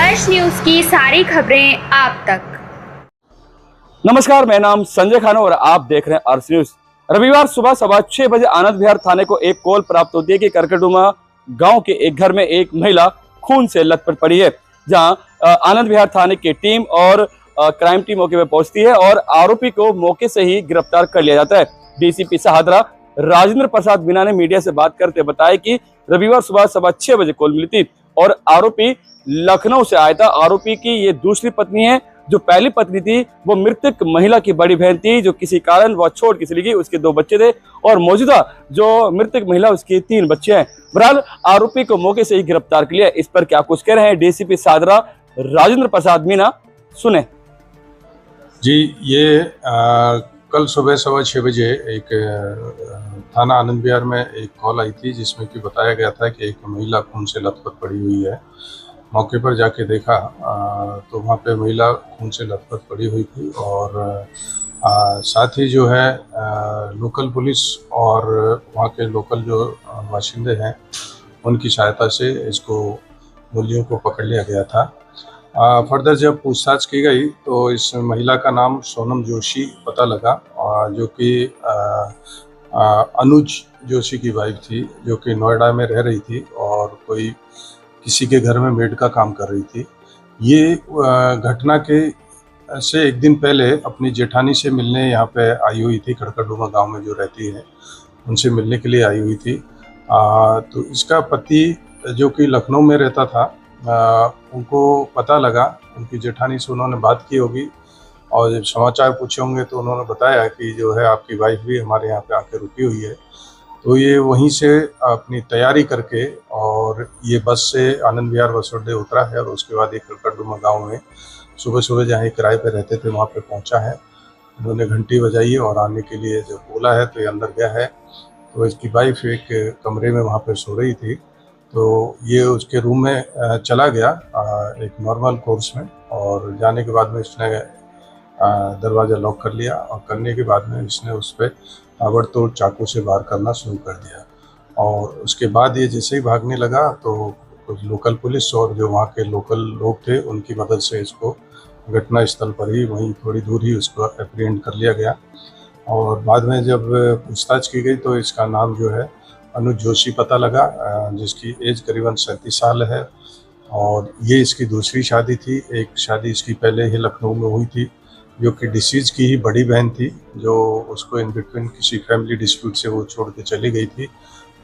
अर्श न्यूज की सारी खबरें आप तक। नमस्कार, मेरा नाम संजय खान और आप देख रहे हैं अर्श न्यूज। रविवार सुबह 6:15 बजे आनंद विहार थाने को एक कॉल प्राप्त होती है कि करकटडुमा गांव के एक घर में एक महिला खून से लथपथ पड़ी है। जहां आनंद विहार थाने की टीम और क्राइम टीम मौके पर पहुंचती है और आरोपी को मौके से ही गिरफ्तार कर लिया जाता है। डीसीपी सहादरा राजेंद्र प्रसाद मीना ने मीडिया से बात करते बताया कि रविवार सुबह 6:15 बजे कॉल मिली थी और आरोपी लखनऊ से आया था। आरोपी की ये दूसरी पत्नी है। जो पहली पत्नी थी वो मृतक महिला की बड़ी बहन थी, जो किसी कारण वह छोड़ के चली गई। उसके 2 बच्चे थे और मौजूदा जो मृतक महिला उसके 3 बच्चे हैं। बहरहाल आरोपी को मौके से ही गिरफ्तार कर लिया। इस पर क्या कुछ कह रहे हैं डीसीपी सहादरा राजेंद्र प्रसाद मीना, सुने। जी, ये कल सुबह 6:15 बजे एक थाना आनंद विहार में एक कॉल आई थी जिसमें कि बताया गया था कि एक महिला खून से लथपथ पड़ी हुई है। मौके पर जाके देखा तो वहाँ पे महिला खून से लथपथ पड़ी हुई थी और साथ ही जो है लोकल पुलिस और वहाँ के लोकल जो बाशिंदे हैं उनकी सहायता से इसको मूल्यों को पकड़ लिया गया था। फर्दर जब पूछताछ की गई तो इस महिला का नाम सोनम जोशी पता लगा, जो कि अनुज जोशी की वाइफ थी, जो कि नोएडा में रह रही थी और कोई किसी के घर में मेड का काम कर रही थी। ये घटना के से एक दिन पहले अपनी जेठानी से मिलने यहाँ पे आई हुई थी। करकटडुमा गांव में जो रहती है उनसे मिलने के लिए आई हुई थी। तो इसका पति जो कि लखनऊ में रहता था, उनको पता लगा, उनकी जेठानी से उन्होंने बात की होगी और जब समाचार पूछे होंगे तो उन्होंने बताया कि जो है आपकी वाइफ भी हमारे यहाँ पे आके रुकी हुई है। तो ये वहीं से अपनी तैयारी करके और ये बस से आनंद विहार बस अड्डे उतरा है और उसके बाद एक करकटडुमा गाँव में सुबह सुबह जहाँ किराए पे रहते थे वहाँ पे पहुँचा है। उन्होंने घंटी बजाई और आने के लिए जब बोला है तो ये अंदर गया है। तो इसकी वाइफ एक कमरे में वहाँ पे सो रही थी, तो ये उसके रूम में चला गया एक नॉर्मल कोर्स में, और जाने के बाद में इसने दरवाज़ा लॉक कर लिया और करने के बाद में इसने उस पर ताबड़तोड़ चाकू से वार करना शुरू कर दिया। और उसके बाद ये जैसे ही भागने लगा तो कुछ लोकल पुलिस और जो वहाँ के लोकल लोग थे उनकी मदद से इसको घटना स्थल पर ही वहीं थोड़ी दूर ही उसको एप्रीहेंड कर लिया गया। और बाद में जब पूछताछ की गई तो इसका नाम जो है अनुज जोशी पता लगा, जिसकी एज करीबन 37 साल है और ये इसकी दूसरी शादी थी। एक शादी इसकी पहले ही लखनऊ में हुई थी जो कि डिसीज की ही बड़ी बहन थी, जो उसको इन बिटवीन किसी फैमिली डिस्प्यूट से वो छोड़ के चली गई थी।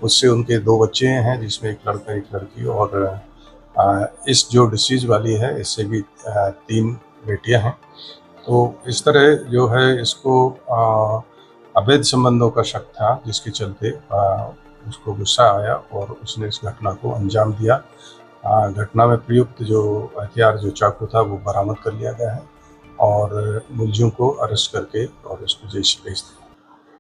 उससे उनके 2 बच्चे हैं जिसमें एक लड़का एक लड़की, और इस जो डिसीज वाली है इससे भी 3 बेटियां हैं। तो इस तरह जो है इसको अवैध संबंधों का शक था, जिसके चलते उसको गुस्सा आया और उसने इस घटना को अंजाम दिया। घटना में प्रयुक्त जो हथियार जो चाकू था वो बरामद कर लिया गया है और मुलजिम को अरेस्ट करके और उसको जेल भेज दिया।